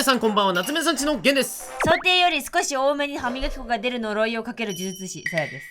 皆さんこんばんは、夏目さんちのゲンです。想定より少し多めに歯磨き粉が出る呪いをかける呪術師さやです。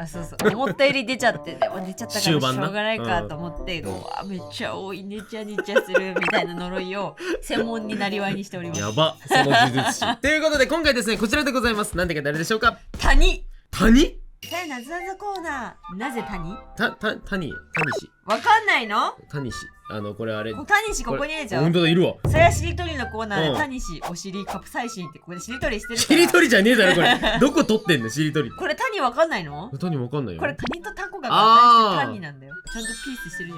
あ、そうそう、思ったより出ちゃって、でも出ちゃったからしょうがないかと思って、うわめっちゃ多い、ねちゃねちゃするみたいな呪いを専門になりわいにしております。やば、その呪術師ということで今回ですね、こちらでございます。なんでか誰でしょうか。谷谷さやなずなずコーナー。なぜ谷谷氏わかんないの。谷氏、これあれ、谷氏ここにいるじゃん。本当だ、いるわ。それはしりとりのコーナーで谷氏お尻カプサイシンってここでしりとりしてるから。しりとりじゃねえだろこれどこ取ってんのしりとり。これ谷わかんないの。谷わかんないよ。これ谷とタコが合体して谷なんだよ。ちゃんとピースしてるよ。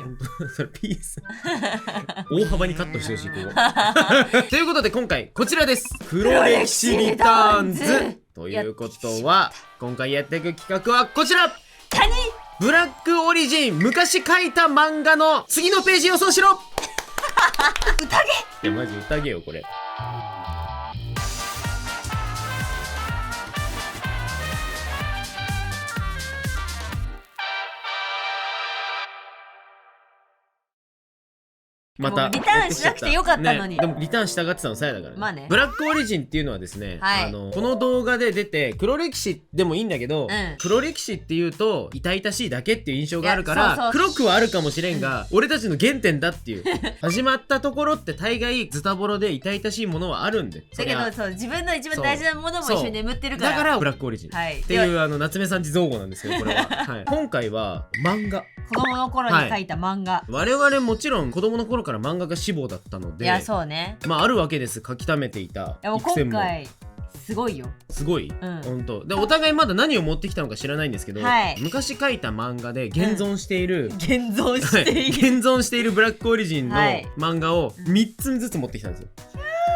それピース大幅にカットしてほしいここということで今回こちらです。黒歴史リターンズということは、今回やっていく企画はこちら。谷ブラックオリジン、昔書いた漫画の次のページ予想しろ宴。いやマジ宴よこれ。またリターンしなくてよかったのに、ね、でもリターンしたがってたのさやだから、ね、まあね。ブラックオリジンっていうのはですね、はい、この動画で出て黒歴史でもいいんだけど、黒歴史っていうと痛々しいだけっていう印象があるから黒くはあるかもしれんが、俺たちの原点だっていう始まったところって大概ズタボロで痛々しいものはあるんで、だけどそう自分の一番大事なものも一緒に眠ってるから、だからブラックオリジン、はい、っていう夏目さんち造語なんですけどこれは、はい、今回は漫画、子供の頃に書いた漫画、我々もちろん子供の頃から漫画が志望だったので、いやそうね、まああるわけです。書き溜めていた育成も今回すごいよ、すごい、本当でお互いまだ何を持ってきたのか知らないんですけど、はい、昔書いた漫画で現存している、現存しているブラックオリジンの漫画を3つずつ持ってきたんですよ。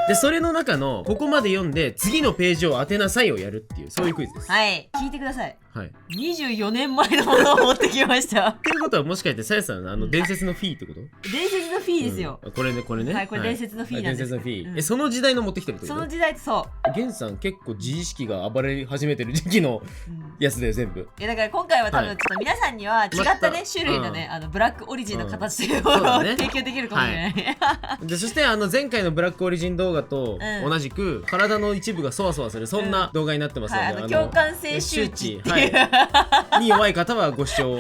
でそれの中のここまで読んで次のページを当てなさいをやるっていう、そういうクイズです。はい、聞いてください。はい、24年前のものを持ってきましたっていうことはもしかしてさやさん伝説のフィーってこと？伝説のフィーですよ、これねはい、これ伝説のフィーなんです。伝説のフィー、その時代の持ってきてるってこと？その時代ってそう、ゲンさん結構自意識が暴れ始めてる時期のやつだよ全部。いやだから今回は多分ちょっと皆さんには違ったね、種類のね、ブラックオリジンの形というものを提供できるかもしれない。でそして前回のブラックオリジン動画と同じく体の一部がそわそわする、そんな動画になってますので、共感性周知っていうに弱い方はご視聴お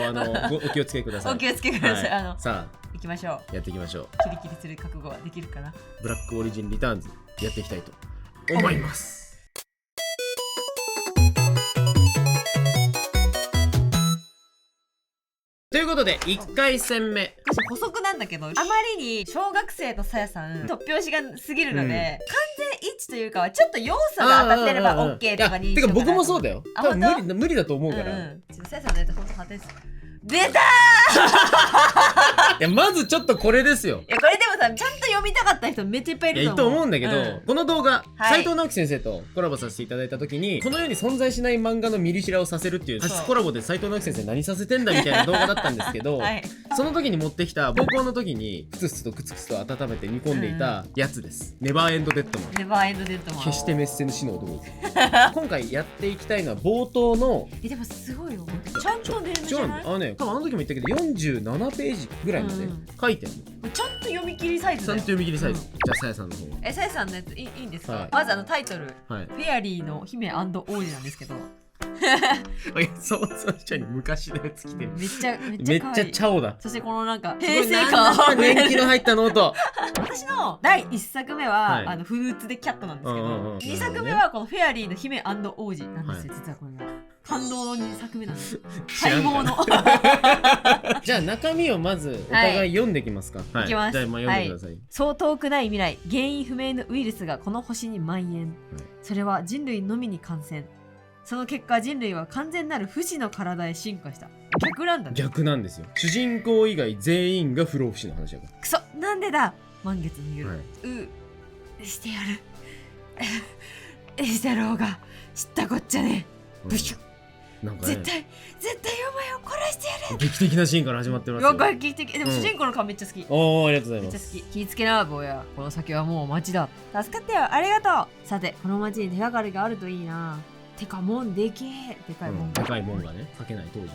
気をつけください。お気をつけください。さあ行きましょう。やっていきましょう。キリキリする覚悟はできるかな。ブラックオリジンリターンズやっていきたいと思います。ということで1回戦目、補足なんだけど、あまりに小学生とさやさん突拍子が過ぎるので、完全一致というかはちょっと要素が当たってれば OK とかにしようかな。てか僕もそうだよ。多分無理だと思うから。さやさんのやつ本当破天です。出たいやまずちょっとこれですよ。いやこれでもさ、ちゃんと読みたかった人めっちゃいっぱいいると思う。いいと思うんだけど、この動画斉藤直樹先生とコラボさせていただいた時に、この世に存在しない漫画のミリシラをさせるっていう初コラボで斉藤直樹先生何させてんだみたいな動画だったんですけど、その時に持ってきた高校の時にクツクツとクツクツと温めて煮込んでいたやつです。ネバーエンドデッドマン。ネバーエンドデッドマン。決して滅せぬ死の男です。今回やっていきたいのは冒頭の、でもすごいよ、ちゃんとね、違うんだよ。多分あの時も言ったけど47ページぐらいまで書いてあるの。ちゃんと読み切りサイズだよ。ちゃんと読み切りサイズ。じゃあさやさんの方は。さやさんのやついいんですか？まずタイトル、フェアリーの姫王子なんですけど、想像したに昔のやつ着てる。めっちゃチャオだ。そしてこのなんか平成感、年季の入ったノート。私の第1作目はフルーツでキャットなんですけど、2作目はこのフェアリーの姫王子なんですよ。実はこれが感動の2作目なんです。待望のじゃあ中身をまずお互い読んでいきますか。いきます。じゃあ読んでください。そう遠くない未来、原因不明のウイルスがこの星に蔓延。それは人類のみに感染。その結果人類は完全なる不死の体へ進化した。逆なんだね。逆なんですよ。主人公以外全員が不老不死の話だから。くそ、なんでだ。満月の夜、してやるしてやろうが知ったこっちゃね。ブシュなんかね絶対お前を殺してやる。劇的なシーンから始まってますよ。劇的。でも主人公の顔めっちゃ好き。おー、ありがとうございめっちゃ好ます。き。気ぃつけな坊や、この先はもう街だ。助かったよ、ありがとう。さてこの街に手がかりがあるといいな。てか門でけえ。でかい門、でかい門がね、かけない当時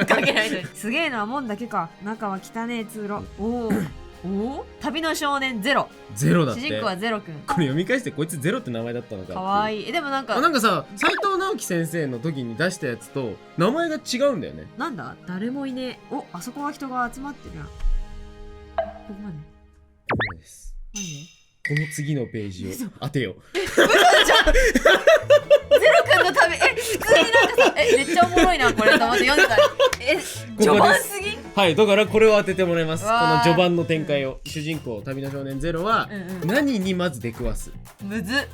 かけないとすげえのは門だけか。中は汚ねえ通路。おお旅の少年ゼロ。ゼロだって。主人公はゼロくん。これ読み返してこいつゼロって名前だったのか。かわいい。でもなんかさ、斉藤直樹先生の時に出したやつと名前が違うんだよね。なんだ、誰もいねえ。お、あそこは人が集まってるやん。ここまで。ここです。マジこの次のページを当てよう。嘘じゃん。ゼロくんのため、普通になんかさ、めっちゃおもろいなこれと思って読んでた。序盤すぎ。はい、だからこれを当ててもらいます。こわーの序盤の展開を。主人公旅の少年ゼロは何にまず出くわす。むず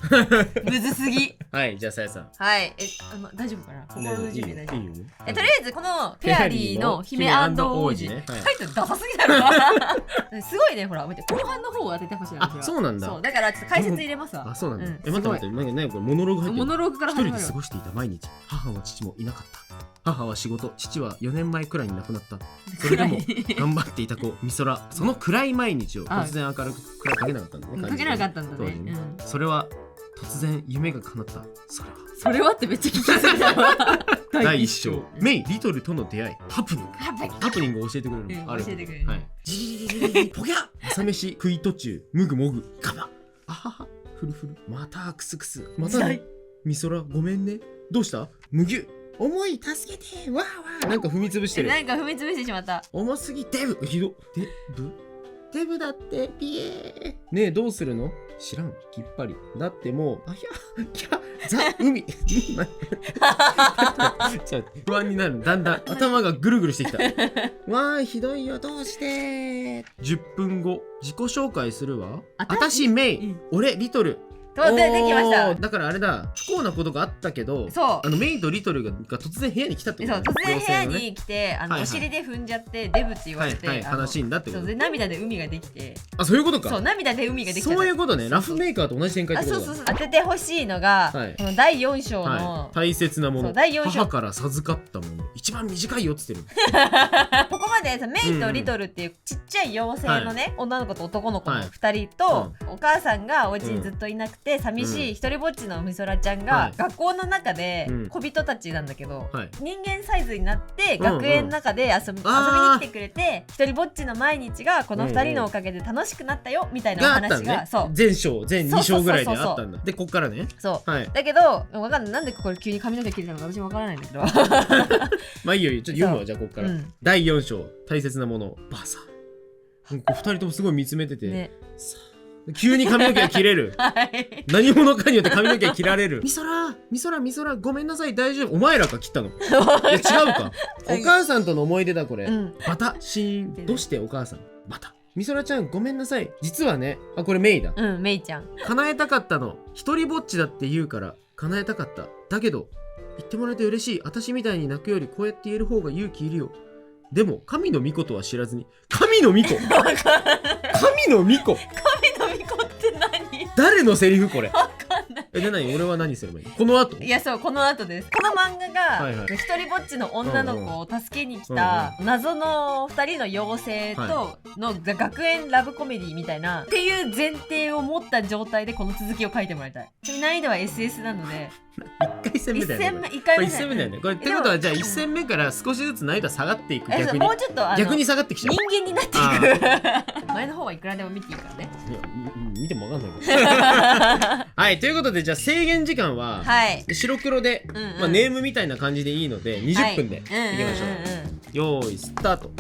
すぎ。はい、じゃあさやさん。はい、大丈夫かな。心の準備大丈夫。いいよ。とりあえずこのフェアリーの姫王子ね。タイトルダサすぎだろ。すごいね、ほら見て、後半の方を当ててほしいな。あ、そうなんだ。そうだからちょっと解説入れますわ。あ、そうなんだ。うん待って待って、何これモノローグ入ってる。モノローグから一始まるよ。人で過ごしていた毎日。母も父もいなかった。母は仕事、父は4年前くらいに亡くなった。それでも頑張っていた子、美空。その暗い毎日を突然明るく暗くかけなかったんだね。かけなかったんだね。それは突然夢が叶った。それはってめっちゃ聞きすぎたわ。第一章、メイ・リトルとの出会い。ハプニング。ハプニングを教えてくれるの。教えてくれる。はい。ポギャ。朝飯食い途中、むぐもぐ、カバ。あはは。フルフル。またクスクス。またね。美空ごめんね。どうした？むぎゅ。重い、助けて。わーわー。なんか踏みつぶしてる。なんか踏みつぶしてしまった。重すぎ。デブ。ひど。デブだって。ピエー。ねえ、どうするの？知らん。きっぱり。だってもう、あひゃ、キャ、ザ、海。不安になる。だんだん頭がぐるぐるしてきた。わーい、ひどいよ。どうして？ 10 分後。自己紹介するわ。あたしメイ。俺、リトル。できました。だからあれだ、不幸なことがあったけど、そうメイとリトルが突然部屋に来たってこと。そう、突然部屋に来て、お尻で踏んじゃってデブって言われて、悲しいんだってこと。で涙で海ができて。あ、そういうことか。そう、涙で海ができた。そういうことね。ラフメーカーと同じ展開ってことだ。そう当ててほしいのが、この第4章の大切なもの。第4章。母から授かったもの。一番短いよっつってる。ここまでメイとリトルっていうちっちゃい妖精のね、女の子と男の子の2人と、お母さんがお家にずっといなくて寂しい一人ぼっちの美空ちゃんが学校の中で小人たちなんだけど、人間サイズになって学園の中で遊びに来てくれて、一人ぼっちの毎日がこの2人のおかげで楽しくなったよみたいなお話が、全2章ぐらいであったんだ。でこっからね。そうだけどわかんない、なんでこれ急に髪の毛切れたのか私もわからないんだけど。まあいいよ、ちょっと読むわ。じゃあこっから第4章、大切なもの。バーサー。2人ともすごい見つめてて、急に髪の毛が切れる。何者かによって髪の毛が切られる。美空ごめんなさい、大丈夫。お前らか切ったの。いや違うか。お母さんとの思い出だこれ。またシーン。どうしてお母さんまた美空ちゃんごめんなさい、実はね、あ、これメイだ。メイちゃん叶えたかったの。一人ぼっちだって言うから叶えたかった。だけど言ってもらえて嬉しい。私みたいに泣くよりこうやって言える方が勇気いるよ。でも神の御子とは知らずに。神の御子神の御子って何？誰のセリフこれ？わかんない。で何？俺は何すればいい？この後？いや、そう、この後です。この漫画が一人ぼっちの女の子を助けに来た謎の2人の妖精との学園ラブコメディみたいなっていう前提を持った状態でこの続きを書いてもらいたい。ちなみに難易度は SS なので1回戦目だよね。1回目だよね。これってことはじゃあ1戦目から少しずつ難易度下がっていく。逆にもうちょっと逆に下がってきちゃう。人間になっていく。前の方はいくらでも見ていいからね。いや見ても分かんないから。はい、ということでじゃあ制限時間は白黒でまあネームみたいな感じでいいので20分でいきましょう。よーいスタート。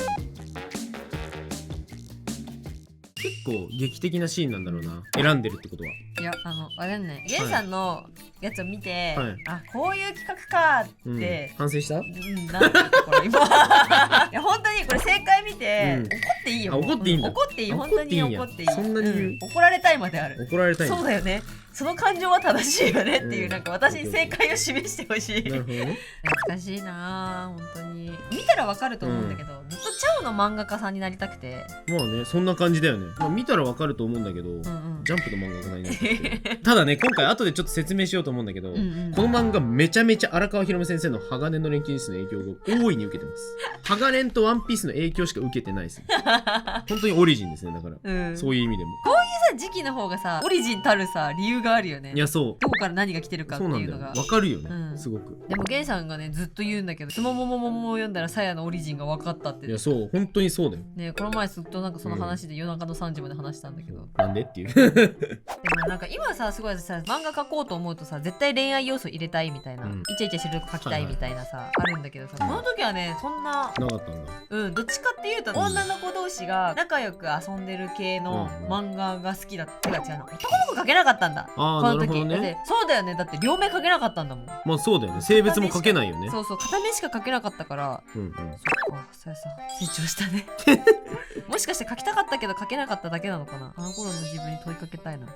結構劇的なシーンなんだろうな、選んでるってことは。いや、わかんない。ゲンさんのやつを見て、あ、こういう企画かって、反省した？なんていうところ今。いや本当にこれ正解見て怒っていいよ。怒っていいんだ。怒っていい、本当に怒っていい。そんなに怒られたいまである。怒られたい。そうだよね。その感情は正しいよねっていう、うんなんか私に正解を示してほしい。なるほどね。懐かしいな本当に。見たらわかると思うんだけど、ずっとチャオの漫画家さんになりたくて。まあね、そんな感じだよね。まあ、見たらわかると思うんだけど、うんうん、ジャンプの漫画家になってただね、今回後でちょっと説明しようと思うんだけど、うんうん、この漫画めちゃめちゃ荒川博先生の鋼の錬金術の影響を大いに受けてます。鋼とワンピースの影響しか受けてないですね。本当にオリジンですね、だから、うん、そういう意味でも。こういうさ時期の方がさオリジンたるさ理由があるよね。いや、そう。どこから何が来てるかってそうなんいうのがだよ。わかるよね、うん、すごく。でもゲンさんがねずっと言うんだけど、スモモモモモを読んだらサヤのオリジンが分かったって。いや、そう本当にそうだよね。この前ずっとなんかその話で夜中の3時まで話したんだけど、なんでっていうでもなんか今さすごいさ漫画描こうと思うとさ絶対恋愛要素入れたいみたいな、イチャイチャしてるとこ描きたいみたいなさ、あるんだけどさ、この時はねそんななかったんだ。どっちかっていうと女の子同士が仲良く遊んでる系の漫画が好きだったが違うな。男の子描けなかったんだああ、この時。なるほどね。そうだよね、だって両目描けなかったんだもん。まあそうだよね、性別も書けないよね。そうそう、片目しか描けなかったから。うんうん。そっか、さやさん成長したねもしかして描きたかったけど描けなかっただけなのかな。あの頃の自分に問いかけたいな。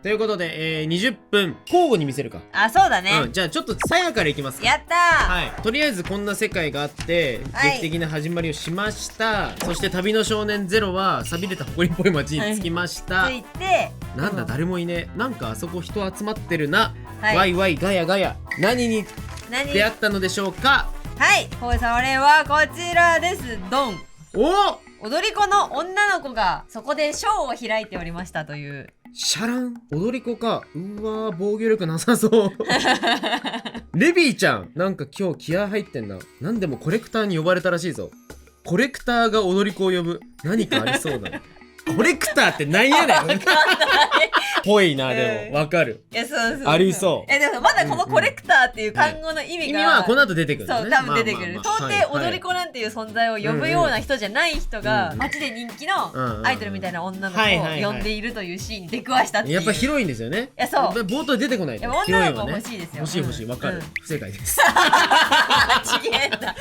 ということで、20分交互に見せるか。あ、そうだね、じゃあちょっとさやからいきますか。やったー。はい、とりあえずこんな世界があって、劇的な始まりをしました。そして旅の少年ゼロは寂れた埃っぽい街に着きました。ついて、なんだ誰もいねえ、なんかあそこ人集まってるな、はい、ワイワイガヤガヤ。何に出会ったのでしょうか。はい、それはこちらです。ドン。踊り子の女の子がそこでショーを開いておりましたという。シャラン、踊り子か。うわー、防御力なさそうレビーちゃん、なんか今日気合入ってんな。なんでもコレクターに呼ばれたらしいぞ。コレクターが踊り子を呼ぶ。何かありそうだコレクターってなんやねんぽいな。でもわかる。いや、そうそう、ありそう。でもまだこのコレクターっていう単語の意味が、意味はこの後出てくるね。そう多分出てくる。到底踊り子なんていう存在を呼ぶような人じゃない人が街で人気のアイドルみたいな女の子を呼んでいるというシーンに出くわしたっていう。やっぱ広いんですよね。いや、そう。冒頭出てこないと。女の子欲しいですよ。欲しい欲しい、わかる。不正解です。違うんだ。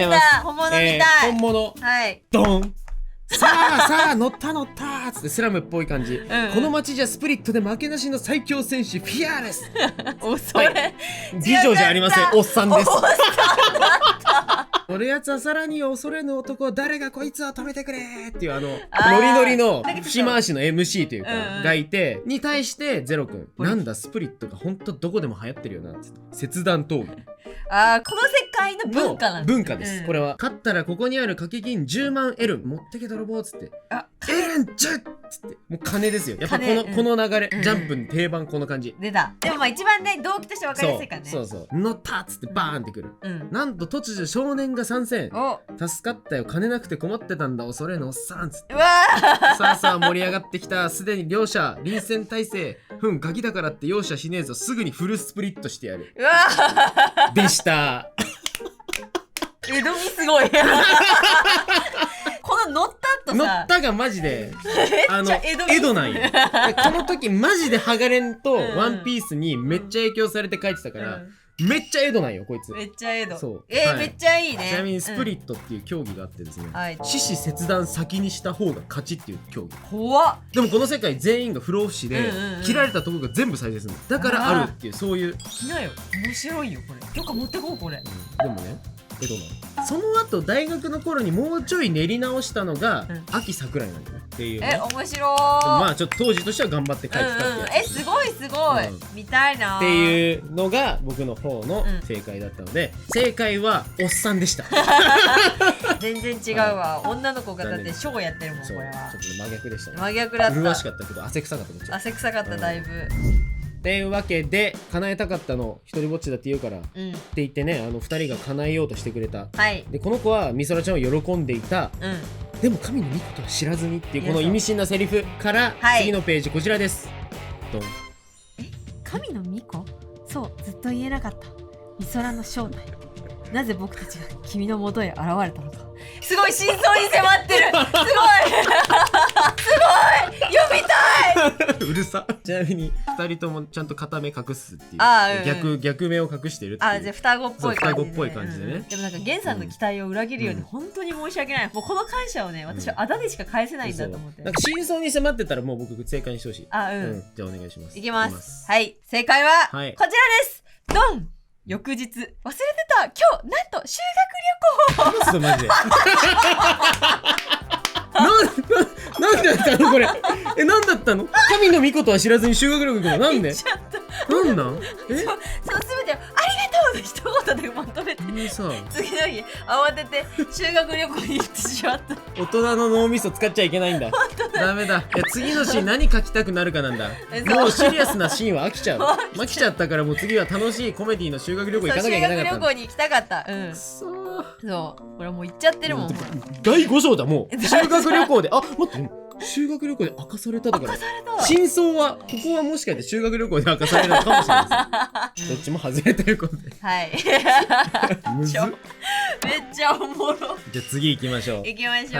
違うんだ。本物みたい。本物。はい。ドン。さあ乗ったーつってスラムっぽい感じ、この街じゃスプリットで負けなしの最強選手フィアーレスそれ美女じゃありません、おっさんです。俺やつはさらに恐れぬ男、誰がこいつを止めてくれっていうノリノリの節回しの MC というかがいて、に対してゼロ君、なんだスプリットがほんとどこでも流行ってるよなっつって、切断闘技。この世界の文化なんです。文化です、これは。勝ったらここにある掛け金10万エルン持ってけ泥棒っつって、エルン10っつって、もう金ですよ。やっぱこの流れ、ジャンプに定番この感じ出た。でもまあ一番ね動機として分かりやすいからね。そう乗ったっつってバーンってくる。なんと突如少年が参戦。助かったよ、金なくて困ってたんだ恐れのおっさんっつって。さあ盛り上がってきた。すでに両者臨戦態勢。ガキだからって容赦しねえぞ、すぐにフルスプリットしてやるでした江戸みすごいこの乗ったとさ、乗ったがマジで江戸なんよこの時マジでハガレンとワンピースにめっちゃ影響されて書いてたから、めっちゃ江戸なんよこいつ。めっちゃ江戸。そう、めっちゃいいね。ちなみにスプリットっていう競技があってですね、獅子切断先にした方が勝ちっていう競技。怖っ。でもこの世界全員が不老不死で、切られたとこが全部再生するのだからあるっていう、そういう。来なよ、面白いよこれ。どっか持ってこうこれ。でもね、江戸なの。その後大学の頃にもうちょい練り直したのが秋桜井なんだよねっていうね。面白い。まあちょっと当時としては頑張って書いてたってやつ。すごいすごい、見たいなっていうのが僕の方の正解だったので、正解はおっさんでした全然違うわ、女の子がだってショーやってるもん。これはちょっと真逆でしたね。真逆だった。麗しかったけど汗臭かった。汗臭かっただいぶ。っていうわけで、叶えたかったの一人ぼっちだって言うから、って言ってね、2人が叶えようとしてくれた。でこの子はみそらちゃんを喜んでいた。でも神の御子とは知らずにっていうこの意味深なセリフから次のページこちらです。ドン。神の御子？そうずっと言えなかったみそらの正体。なぜ僕たちが君の元へ現れたのか。すごい真相に迫ってる。すごい読みたい。うるさ。ちなみに2人ともちゃんと片目隠すっていう、逆目を隠してるっていう。じゃあ双子っぽい感じで、双子っぽい感じでね。でもなんか源さんの期待を裏切るように本当に申し訳ない。もうこの感謝をね、私はあだでしか返せないんだと思って。なんか真相に迫ってたらもう僕正解にしてほしい。じゃあお願いします。いきます。はい、正解はこちらです。ドン。翌日、忘れてた、今日なんと修学旅行。ちょっとマジで。なんだったのこれ。なんだったの？神の御事は知らずに修学旅行行くの？なんで？なんなん？そうすべてありがとうの一言でまとめて、次の日慌てて修学旅行に行ってしまった。大人の脳みそ使っちゃいけないんだ。ダメだ。次のシーン何書きたくなるかなんだ。もうシリアスなシーンは飽きちゃう。飽きちゃったからもう次は楽しいコメディの修学旅行行かなきゃいけなかった。修学旅行に行きたかった。そう、これもう行っちゃってるもん。第5章だもう。修学旅行で、待って。修学旅行で明かされただから。真相はここはもしかして修学旅行で明かされるのかもしれないです。どっちも外れということで。はい。むずっ。めっちゃおもろ。じゃあ次行きましょう。行きましょう。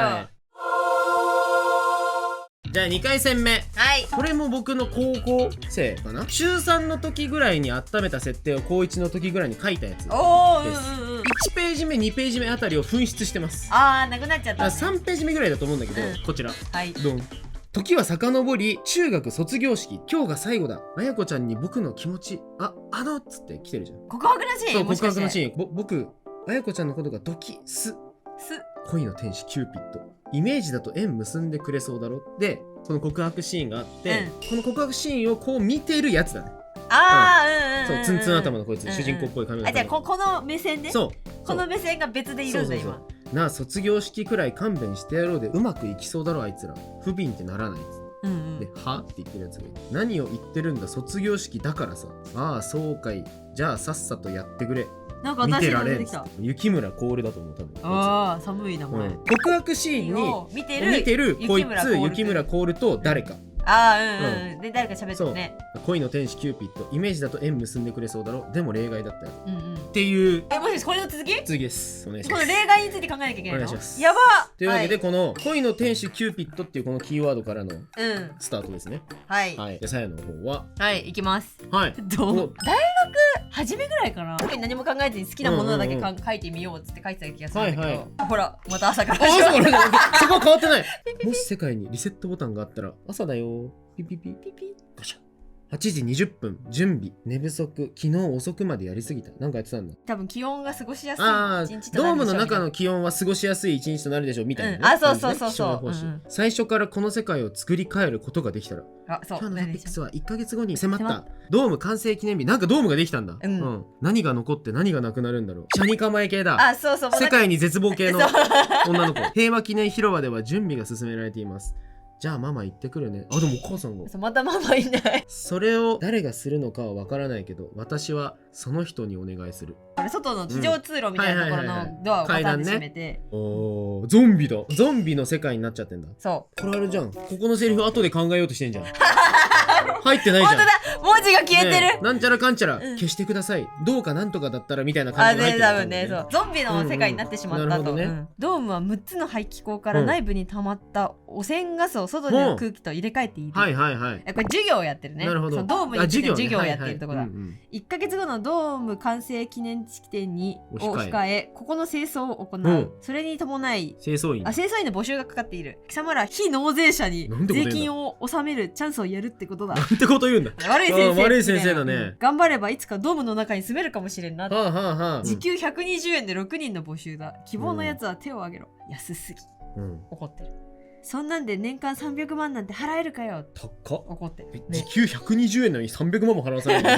じゃあ2回戦目。はい。これも僕の高校生かな。中3の時ぐらいに温めた設定を高1の時ぐらいに書いたやつです。1ページ目2ページ目あたりを紛失してます。なくなっちゃった。3ページ目ぐらいだと思うんだけど、こちら。はい。ドン。時は遡り、中学卒業式、今日が最後だ。あやこちゃんに僕の気持ち、っつって来てるじゃん。告白のシーン。そう、告白のシーン。僕、あやこちゃんのことがドキス。恋の天使キューピッド。イメージだと縁結んでくれそうだろ。で、この告白シーンがあって、この告白シーンをこう見てるやつだね。そう、ツンツン頭のこいつ、主人公っぽい髪型。じゃあこの目線で。そう。この目線が別でいるんだ今。なあ、卒業式くらい勘弁してやろうでうまくいきそうだろあいつら。不憫ってならないっつ。で、はって言ってるやつがいる。何を言ってるんだ、卒業式だからさ。ああ、そうかい。じゃあさっさとやってくれ。なんか新しいの出てきた。雪村コールだと思う多分。寒い名前。告白シーンに見てるこいつ雪村コールと誰か。で誰か喋ってね。恋の天使キューピッド、イメージだと縁結んでくれそうだろ。でも例外だったよ。っていう。もしかしてこれの続き？続きです。お願いします。この例外について考えなきゃいけないの？お願いします。やば。というわけでこの恋の天使キューピッドっていうこのキーワードからのスタートですね。はい。じゃあさやの方は。はい、いきます。はい。大学初めぐらいかな。特に何も考えずに好きなものだけ書いてみようっつって書いてた気がするんだけど。ほら、また朝から。そこは変わってない。もし世界にリセットボタンがあったら朝だよ。ピピピピピガシャ。8時20分準備寝不足昨日遅くまでやりすぎた。なんかやってたんだ。多分気温が過ごしやすい一日となるでしょう。ドームの中の気温は過ごしやすい一日となるでしょうみたいな、そう。最初からこの世界を作り変えることができたら。そう。今日のトピックスは1ヶ月後に迫ったドーム完成記念日。なんかドームができたんだ。何が残って何がなくなるんだろう。車に構え系だ。世界に絶望系の女の子。平和記念広場では準備が進められています。じゃあママ行ってくるね。でもお母さんが。またママいない。それを誰がするのかはわからないけど、私はその人にお願いする。外の地上通路みたいなところのドアをバタンで閉めて。ゾンビだ。ゾンビの世界になっちゃってんだ。そう。これあれじゃん。ここのセリフ後で考えようとしてんじゃん。入ってないじゃん。本当だ。文字が消えてる。なんちゃらかんちゃら消してください。どうかなんとかだったらみたいな感じで入ってる。多分ね、そう。ゾンビの世界になってしまったと。ドームは6つの排気口から内部に溜まった汚染ガスを外での空気と入れ替えている。これ授業をやってるね。なるほど。ドームに授業をやってるところだ。1ヶ月後のドーム完成記念式典に控え、ここの清掃を行う。それに伴い清掃員の募集がかかっている。貴様ら非納税者に税金を納めるチャンスをやるってことだ。なんてこと言うんだ。悪い先生だね。頑張ればいつかドームの中に住めるかもしれんな。時給120円で6人の募集だ。希望のやつは手を挙げろ。安すぎ。怒ってる。そんなんで年間300万なんて払えるかよ。高っ。怒ってる。時給120円なのに300万も払わされる。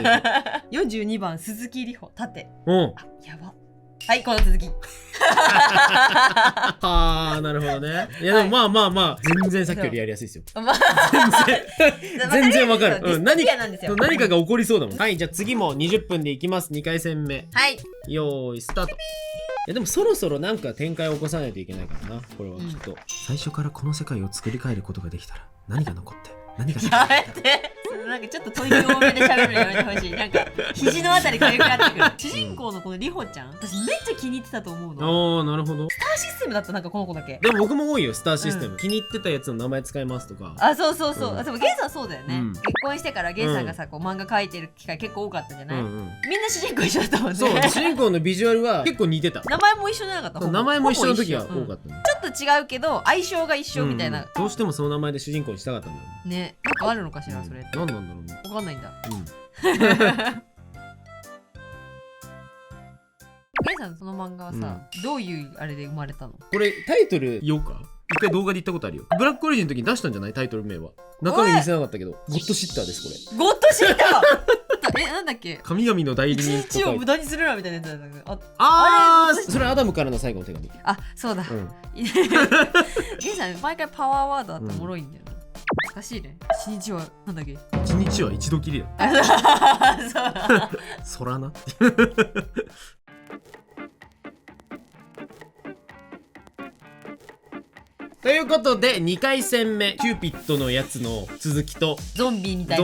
42番鈴木里穂縦。やば。はい、この続き。なるほどね。いやでもまあ全然さっきよりやりやすいですよ。全然わかる。何かが起こりそうだもん。はい、じゃあ次も20分でいきます。2回戦目。はい。よーいスタート。いやでもそろそろなんか展開を起こさないといけないからな。これはきっと。最初からこの世界を作り変えることができたら何が残って何が残って。なんかちょっと吐息多めで喋るのやめてほしい。なんか肘のあたりかゆくなってくる。主人公のこのリホちゃん、私めっちゃ気に入ってたと思うの。ああ、なるほど。スターシステムだった、なんかこの子だけ。でも僕も多いよ、スターシステム。気に入ってたやつの名前使いますとか。あ、そうそうそう。でもゲンさんそうだよね。うん結婚してからゲンさんがさ、こう漫画描いてる機会結構多かったじゃない？うんうん。みんな主人公一緒だったもんね。そう、主人公のビジュアルは結構似てた。名前も一緒じゃなかった？そう名前も一緒の時はほぼ一緒多かったね。ちょっと違うけど相性が一緒みたいな。どうしてもその名前で主人公にしたかったんだよね。ね、なんかあるのかしら、それって。何なんだろうね。わかんないんだ。うん。ゲンさんその漫画はさ、どういうあれで生まれたの？これタイトル言おうか。一回動画で言ったことあるよ。ブラックオリジンの時に出したんじゃない？タイトル名は。中身見せなかったけど、ゴッドシッターです、これ。ゴッドシッターなんだっけ？神々の代理人一日を無駄にするなみたいなやつだったけど。あー、それアダムからの最後の手紙。あ、そうだ。うん。ゲンさん毎回パワーワードあったらおもろいんだよな。難しいね。一日はなんだっけ？一日は一度きりだ。そうだ。空な。ということで2回戦目キューピッドのやつの続きとゾンビみた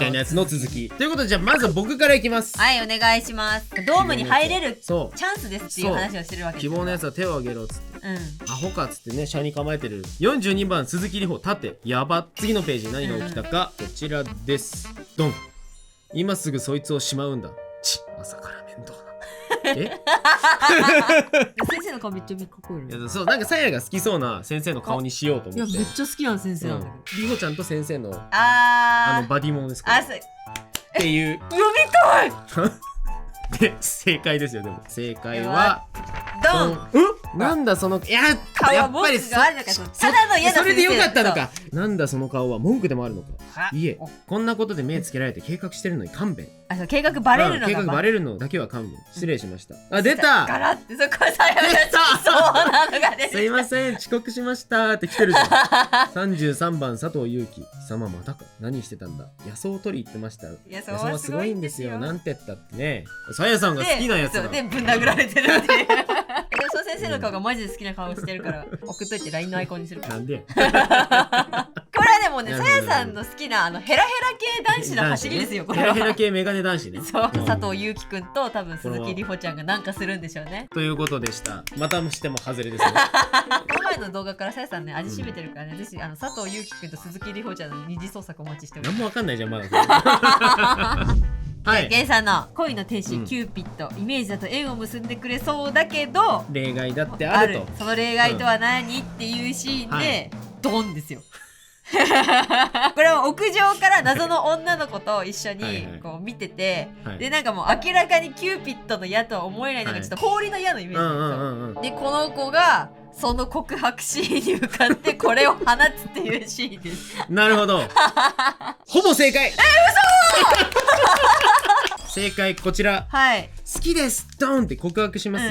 いなやつの続きということで、じゃあまず僕からいきます。はい、お願いします。ドームに入れるチそうャンスですっていう話をしてるわけですよ。希望のやつは手を挙げろっつって、うん、アホかっつってね、車に構えてる42番鈴木里穂縦やば。次のページ何が起きたか、こちらです。ドン。今すぐそいつをしまうんだ。朝から面倒な。え先生の顔めっちゃかっこいいね。いや、そう、なんかさやが好きそうな先生の顔にしようと思って。いや、めっちゃ好きな先生なんだけど、りほちゃんと先生のババディモノですか、そうっていう読みたいで、正解ですよ。でも正解はドン。なんだその、いや、顔やっぱりは文句があるのか、ただの嫌な先生。それでよかったのか。なんだその顔は文句でもあるのか。いいえ、こんなことで目つけられて計画してるのに勘弁。あ、そう、計画バレるのが計画バレるのだけは勘弁。失礼しました。あ、出た。ガラってそこさやがそうなのが出てきた。すいません、遅刻しましたって来てるじゃん。33番佐藤祐樹。貴様またか。何してたんだ。野草を取り行ってました。野草はすごいんですよ。なんて言ったってね。さやさんが好きなやつだ。で、ぶん殴られてるっていう。その先生の顔がマジで好きな顔してるから送っといて LINE のアイコンにするから。なんでこれはでもね、さやさんの好きなヘラヘラ系男子の走りですよ。これはヘラヘラ系メガネ男子ね。そう、佐藤祐樹くんと多分鈴木里穂ちゃんがなんかするんでしょうね。ということでした。またしても外れですね。この前の動画からさやさんね、味しめてるからね、ぜひ佐藤祐樹くんと鈴木里穂ちゃんの二次創作お待ちしております。何もわかんないじゃんまだ。はい、ゲンさんの恋の天使、キューピッド、イメージだと縁を結んでくれそうだけど例外だってあると。その例外とは何、っていうシーンで、ドンですよ。これは屋上から謎の女の子と一緒にこう見てて、でなんかもう明らかにキューピッドの矢とは思えないのがちょっと氷の矢のイメージなんですよ。でこの子がその告白シーンに向かってこれを放つっていうシーンです。なるほど。ほぼ正解。正解こちら。はい。好きですドンって告白します。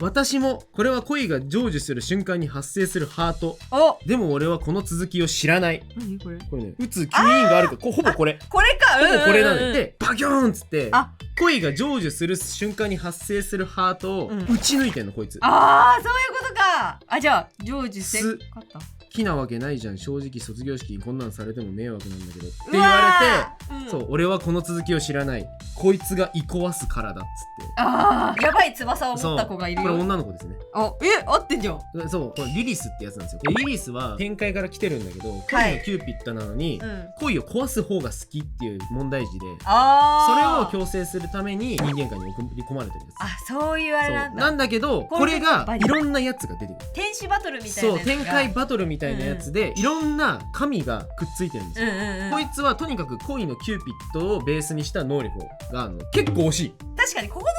私もこれは恋が成就する瞬間に発生するハート。でも俺はこの続きを知らない。何これ？これね、打つ吸引があるか、ほぼこれ。これか。ほぼこれなんで、でバキョーンっつって恋が成就する瞬間に発生するハートを打ち抜いてんのこいつ。ああ、そういうことか。あ、じゃあ成就せんかった。好きなわけないじゃん、正直卒業式にこんなんされても迷惑なんだけどって言われて、そう、俺はこの続きを知らない、こいつが居壊すからだっつって。ああ、やばい翼を持った子がいるよ。これ女の子ですね。あ、合ってんじゃん。そう、これリリスってやつなんですよ。でリリスは展開から来てるんだけど、恋のキューピッドなのに、恋を壊す方が好きっていう問題児で、それを強制するために人間界に送り込まれてるんです。あ、そういうあれなんだ。なんだけど、これがいろんなやつが出てくる。天使バトルみたいなやつが。そう、天界バトルみたいなやつで、いろんな神がくっついてるんですよ。こいつはとにかく恋のキューピッドをベースにした能力があるの。結構惜しい。確かにここの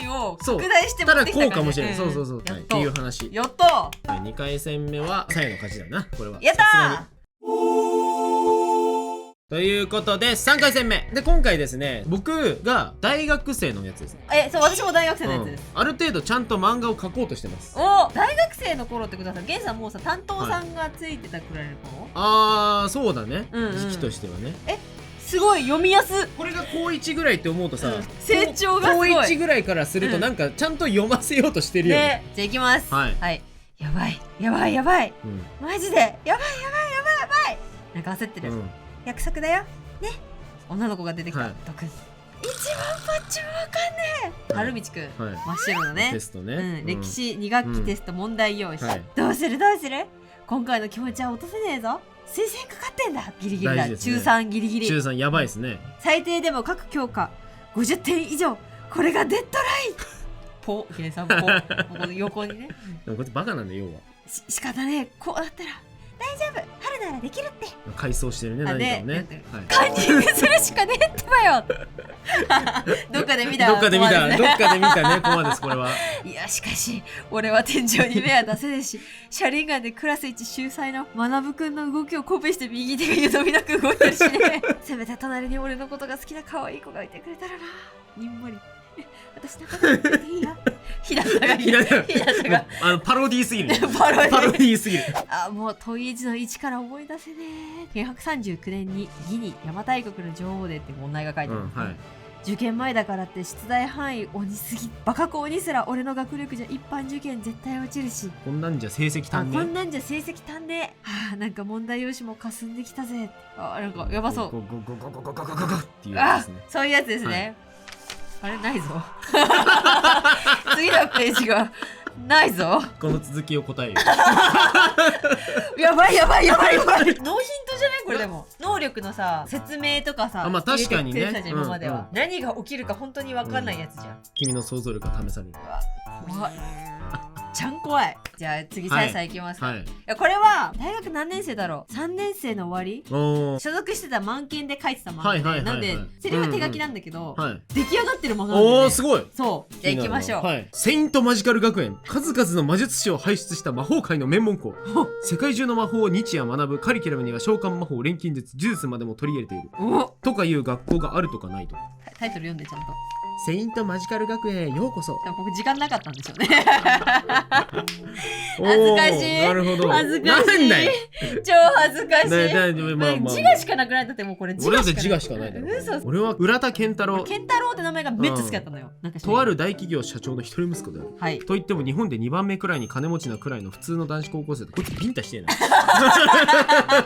シーンを拡大して持ってきたこうかもしれない。そうそうそう。っていう話。やったー。2回戦目はサイの勝ちだな。これは。やったー。ということで3回戦目で、今回ですね、僕が大学生のやつですね。そう、私も大学生のやつです。ある程度ちゃんと漫画を描こうとしてます。大学生の頃ってことはさ、ゲンさんもうさ担当さんがついてたくらいの頃？ああ、そうだね、時期としてはね。すごい読みやす。これが高1ぐらいって思うとさ、成長がすごい。高1ぐらいからするとなんかちゃんと読ませようとしてるよね。じゃあいきます。はい。やばいやばいやばい、マジでやばいやばいやばいやばい。なんか焦ってる。約束だよね、女の子が出てきた、ドクン。一番パッチもわかんねえ。春道くん、真っ白のねテストね、歴史2学期テスト問題用紙、どうする今回の気持ちは落とせねえぞ、推薦かかってんだ、ギリギリだ、中3ギリギリ、中3やばいですね。最低でも各教科50点以上、これがデッドライン。ポヒデさんポこの横にね、こいつバカなんだよ要は。仕方ねえ、こうなったら大丈夫、春ならできるって。回想してるね、何かをね。カンニングするしかねえってばよ。どっかで見たね、コマです、これは。いや、しかし俺は天井に目は出せねえし、車輪ガンでクラス1秀才の学くんの動きをコピーして右手がゆとみなく動いたりしねえ。せめて隣に俺のことが好きな可愛い子がいてくれたらな。にんまり私のこと言っていいや。日向がパロディーすぎる。パロディーすぎる。もう問い1の1から思い出せねえ。1939年にギニ邪馬台国の女王でって問題が書いてある、受験前だからって出題範囲鬼すぎ、バカ子鬼すら俺の学力じゃ一般受験絶対落ちるし、こんなんじゃ成績足んねえ。なんか問題用紙も霞んできたぜ。なんかやばそう。そういうやつですね。あれないぞ。次のページがないぞ。この続きを答える。やばい。ノーヒントじゃないこれ。でも能力のさ説明とかさ、まあ確かにね、今までは何が起きるか本当に分かんないやつじゃん。君の想像力が試される。怖い。ちゃん怖い。じゃあ次さやさんいきます。これは大学何年生だろう。3年生の終わり、所属してた満研で書いてた漫画で、なんでセリフは手書きなんだけど、出来上がってるものなんで、すごい。そうじゃあ行きましょう。セイントマジカル学園、数々の魔術師を輩出した魔法界の名門校。世界中の魔法を日夜学ぶ。カリキュラムには召喚魔法、錬金術、呪術までも取り入れているとかいう学校があるとかないとか。タイトル読んでちゃんと。セイントマジカル学園へようこそ。僕時間なかったんでしょうね。恥ずかしい。なるほど。恥ずかしい。なんだよ。超恥ずかしい。自我しかなくなったって。もうこれ自我しかないだろ。俺は浦田健太郎。健太郎って名前がめっちゃ好きだったのよ。とある大企業社長の一人息子である。と言っても日本で2番目くらいに金持ちなくらいの普通の男子高校生で、こいつビンタしてえな。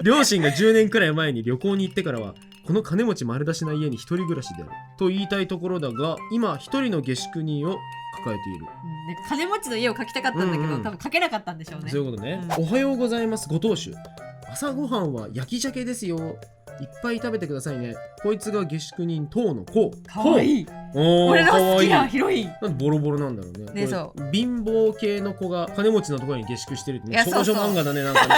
両親が10年くらい前に旅行に行ってからは、この金持ち丸出しな家に一人暮らしであると言いたいところだが、今一人の下宿人を抱えている。金持ちの家を描きたかったんだけど、多分描けなかったんでしょうね。そういうことね。おはようございます、ご当主。朝ごはんは焼き鮭ですよ。いっぱい食べてくださいね。こいつが下宿人当の子。かわいい。俺の好きなヒロイン。なんでボロボロなんだろうね。貧乏系の子が金持ちのところに下宿してるって、少女漫画だね、なんかね。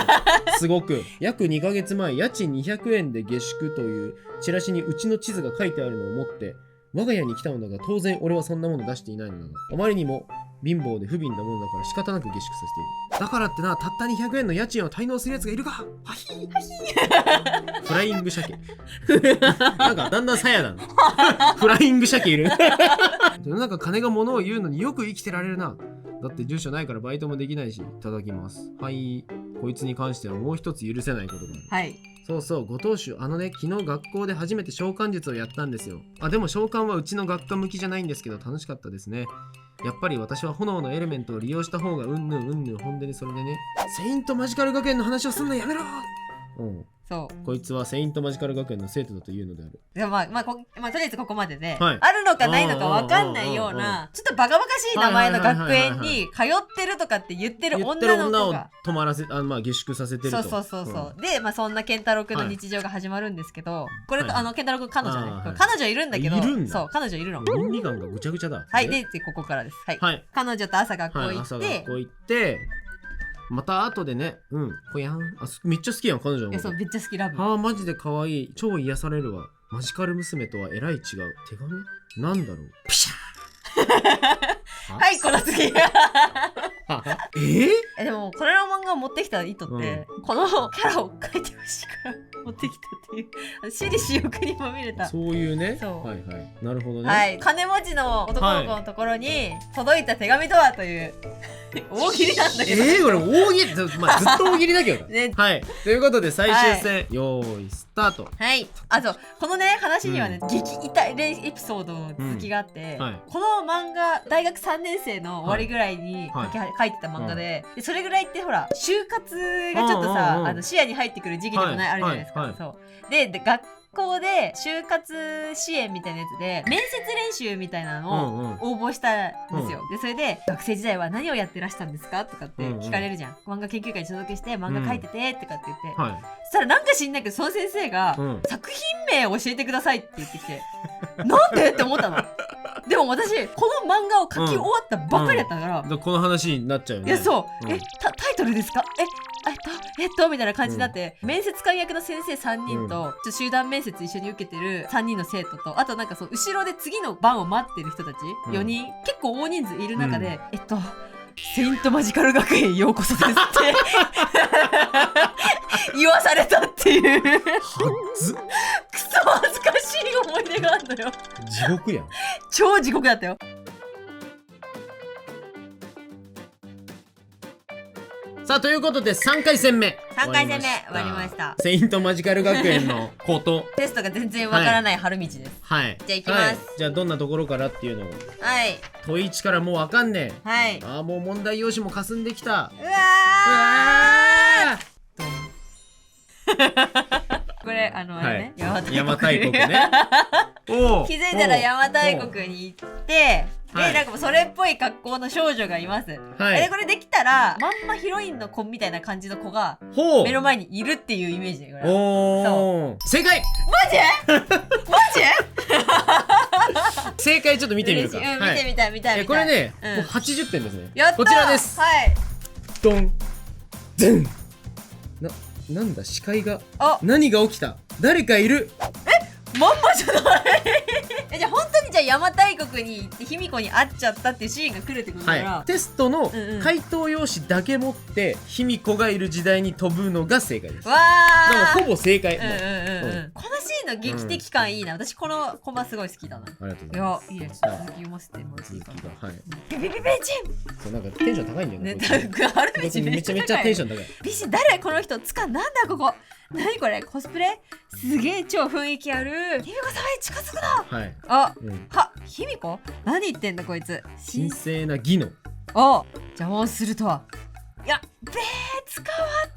すごく。約2ヶ月前、家賃200円で下宿というチラシにうちの地図が書いてあるのを持って我が家に来たのだが、当然俺はそんなもの出していないのだが、あまりにも貧乏で不憫なものだから仕方なく下宿させている。だからってな、たった200円の家賃を滞納するやつがいるか。はひーフライング鮭。なんかだんだん鞘だな。フライング鮭いる。なんか金が物を言うのによく生きてられるな。だって住所ないからバイトもできないし。いただきます。はい。こいつに関してはもう一つ許せないことがある。はい。そうそう、ご当主、昨日学校で初めて召喚術をやったんですよ。でも召喚はうちの学科向きじゃないんですけど楽しかったですね。やっぱり私は炎のエレメントを利用した方がうんぬんほんでにそれでね。セイントマジカル学園の話をすんのやめろ。そう。こいつはセイントマジカル学園の生徒だというのである。とりあえずここまでで、あるのかないのか分かんないような、ちょっとバカバカしい名前の学園に通ってるとかって言ってる女の子が泊まらせ、下宿させてると。そうで、そんな健太郎くんの日常が始まるんですけど、これ健太郎くん彼女ね、彼女いるんだけど、そう彼女いるの。倫理観がぐちゃぐちゃだ。はい、でここからです。はい。彼女と朝学校行って、また後でね、ほやん。めっちゃ好きやん、彼女の。そう、めっちゃ好き、ラブ。マジで可愛い。超癒されるわ。マジカル娘とはえらい違う。手紙なんだろう。ピシャーはい、この次。でも、これの漫画を持ってきた意図って、このキャラを描いてほしいから持ってきたっていう、私利私欲にも見れた。そういうね。はいはい。なるほどね。はい。金持ちの男の子のところに届いた手紙とはという。大喜利なんだけど。これ大喜利、ずっと大喜利だけどね。はい。ということで最終戦、よーいスタート。はい。そう、このね話にはね、激痛いエピソードの続きがあって、この漫画大学3年生の終わりぐらいに書いてた漫画で、それぐらいってほら就活がちょっとさ視野に入ってくる時期でもないあるじゃないですか。そうで校で就活支援みたいなやつで面接練習みたいなのを応募したんですよ、でそれで学生時代は何をやってらしたんですかとかって聞かれるじゃん、漫画研究会に所属して漫画描いててとかって言って、そしたらなんか知んないけどその先生が、作品名を教えてくださいって言ってきてなんでって思ったの。でも私この漫画を描き終わったばかりやったから、この話になっちゃうよね。いやそう、タイトルですかみたいな感じになって、面接官役の先生3人と、集団面接一緒に受けてる3人の生徒と、あとなんかそう後ろで次の番を待ってる人たち4人、結構大人数いる中で、セイントマジカル学園へようこそですって言わされたっていうクソ恥ずかしい思い出があるのよ。地獄やん。超地獄だったよ。さあということで3回戦目終わりました。セイントマジカル学園のことテストが全然わからない春道です。はい、じゃあいきます、じゃあどんなところからっていうのを。はい、問1からもうわかんねえ。はい、ああもう問題用紙も霞んできた。うわこれあれね、邪馬台国ね気づいたら邪馬台国に行って、でなんかもうそれっぽい格好の少女がいます。でこれできたらまんまヒロインの子みたいな感じの子が目の前にいるっていうイメージで、これそう正解。マジ正解ちょっと見てみるか。見たい。これね、もう80点ですね。やったー。こちらです。はい。ドンズン。なんだ視界が。何が起きた。誰かいる。まんまじゃないじゃあ本当に邪馬台国に行って卑弥呼に会っちゃったっていうシーンが来るってことから、テストの回答用紙だけ持って卑弥呼がいる時代に飛ぶのが正解です。わー、だからほぼ正解。このシーンの劇的感いいな。私このコマすごい好きだな。ありがとうございます。いやいいです。続き読ませてもらっていいかな。ビビビビチン。そうなんかテンション高いんだよね。めちゃめちゃテンション高い。ビシ誰この人つかなんだここ。何これコスプレすげえ超雰囲気ある。卑弥呼様に近づくな。卑弥呼何言ってんだこいつ。神聖な技能。邪魔をするとは。やっべー捕まっ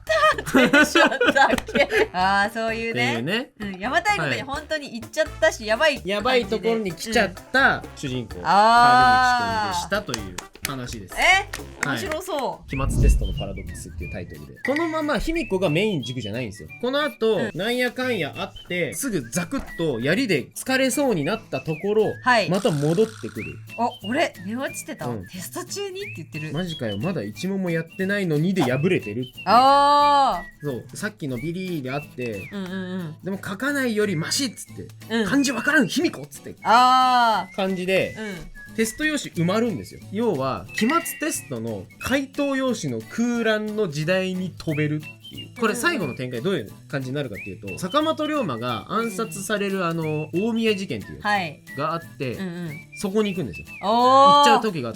たテンションだっけそういうね、邪馬台国に本当に行っちゃったし、やばいところに来ちゃった主人公、春道くんでしたという話です。面白そう。期末テストのパラドックスっていうタイトルで、このまま卑弥呼がメイン軸じゃないんですよ。この後、なんやかんやあってすぐザクッと槍で疲れそうになったところ、また戻ってくる。俺寝落ちてた、テスト中にって言ってる。マジかよ、まだ1問もやってないのにで敗れてる。そうさっきのビリーであって、でも書かないよりマシっつって、漢字わからん卑弥呼っつって感じで、テスト用紙埋まるんですよ。要は期末テストの回答用紙の空欄の時代に飛べるっていう。これ最後の展開どういう感じになるかっていうと、坂本龍馬が暗殺される大宮事件っていうがあって、そこに行くんですよ。行っちゃう時があっ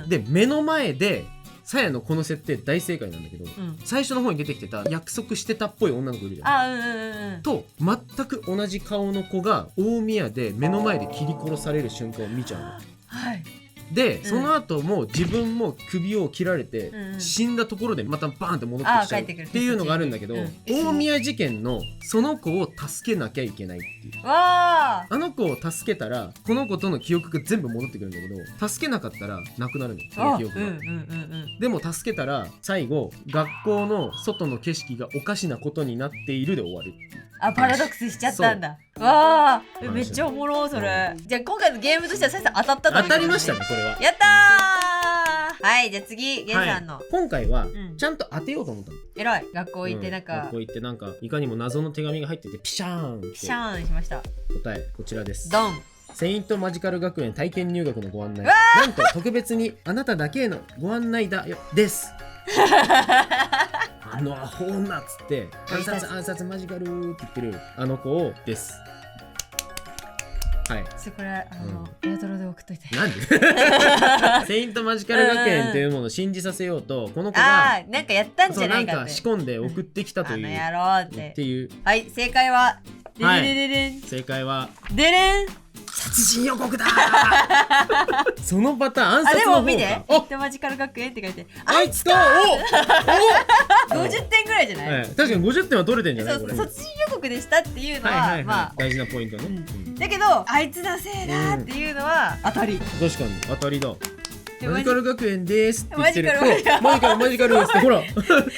て、で目の前でさやのこの設定大正解なんだけど、最初の方に出てきてた約束してたっぽい女の子いるじゃん。と全く同じ顔の子が大宮で目の前で切り殺される瞬間を見ちゃうの。で、その後も自分も首を切られて、死んだところでまたバーンって戻ってきちゃうっていうのがあるんだけど、大宮事件のその子を助けなきゃいけないっていう。あの子を助けたらこの子との記憶が全部戻ってくるんだけど、助けなかったらなくなるの、その記憶が。でも助けたら最後学校の外の景色がおかしなことになっているで終わるっていう。パラドックスしちゃったんだ。わー、めっちゃおもろそれ。じゃあ今回のゲームとしては先生当たったと。当たりましたねこれは。やったー。はい、じゃあ次ゲンさんの。今回はちゃんと当てようと思ったの。えらい。学校行って学校行っていかにも謎の手紙が入っててピシャーンピシャーンしました。答えこちらです。ドン。セイントマジカル学園体験入学のご案内。なんと特別にあなただけへのご案内だよですアホ女っつって暗殺マジカルって言ってるあの子をです。はい。これエアドロで送っといて。なんでセイントマジカル学園というものを信じさせようとこの子がなんかやったんじゃないかって、なんか仕込んで送ってきたというやろうっていう。はい、正解は正解はでれん殺人予告だそのパターン暗殺の方か。でも見てセイントマジカル学園って書いてあいつと50点ぐらい回じゃない、確かに50点は取れてんじゃない？そう卒業予告でしたっていうのはまあ大事なポイントね。だけどあいつのせいだっていうのは当たり。確かに当たりだ。マジカル学園ですって言ってるとマジカルですってほらてか書いて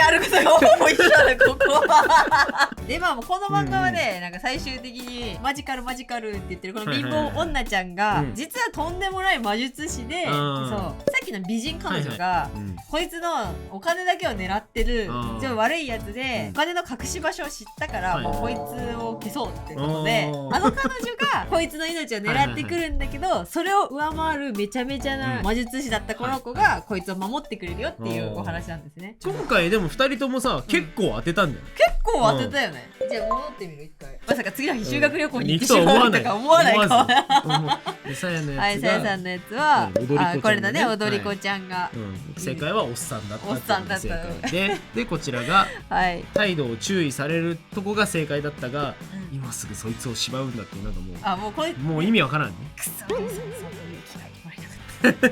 あることがほぼ一緒だここはでまあもうこの漫画はね、なんか最終的にマジカルって言ってるこの貧乏女ちゃんが実はとんでもない魔術師で、そうさっきの美人彼女がこいつのお金だけを狙ってるちょっと悪いやつで、お金の隠し場所を知ったからもうこいつを消そうってことで、あの彼女がこいつの命を狙ってくるんだけど、それを上回るめちゃめちゃな魔術師だったこの子がこいつを守ってくれるよっていうお話なんですね。今回でも2人ともさ結構当てたんだよ。結構当てたよね。じゃあ戻ってみる一回。まさか次の日修学旅行に行ってしまうとか思わないか。さやのはい、さやさんのやつはこれだね、踊り子ちゃんが。正解はおっさんだった。おっさんだった。でこちらが態度を注意されるとこが正解だったが、今すぐそいつをしまうんだっていうなんかもう意味わからんね。くそ。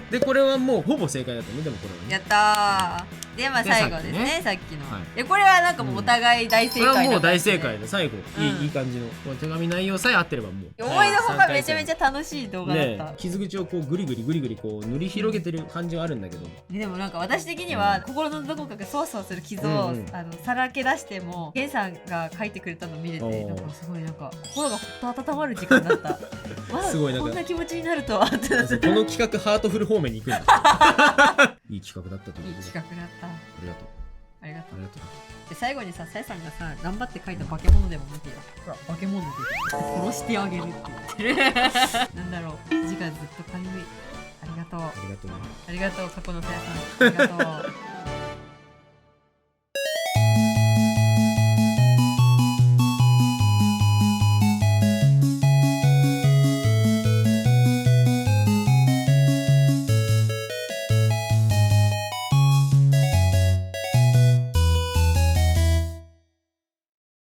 でこれはもうほぼ正解だったね。でもこれはね。やったー。でまあ最後ですね、さっきの。でこれはなんかもうお互い大正解だ。これはもう大正解で最後いい感じの手紙内容さえ合ってればもう。思いのほかめちゃめちゃ楽しい動画だった。傷口をこうグリグリこう塗り広げてる感じはあるんだけど。でもなんか私的には心のどこかがそわそわする傷をさらけ出してもゲンさんが書いてくれたのを見れて、なんかすごいなんか心がほっと温まる時間だった。すごいなんかこんな気持ちになるとはって。この企画ハートフル方面に行くんだ。いい企画だったと思う。いい企画だった。ありがとう。ありがとう。で最後にさやさんがさ頑張って書いた化け物でも見てよ。ほら化け物で殺してあげるって言ってる。なんだろう、字がずっとかゆい。ありがとう。ありがとう過去のさやさん。ありがとう。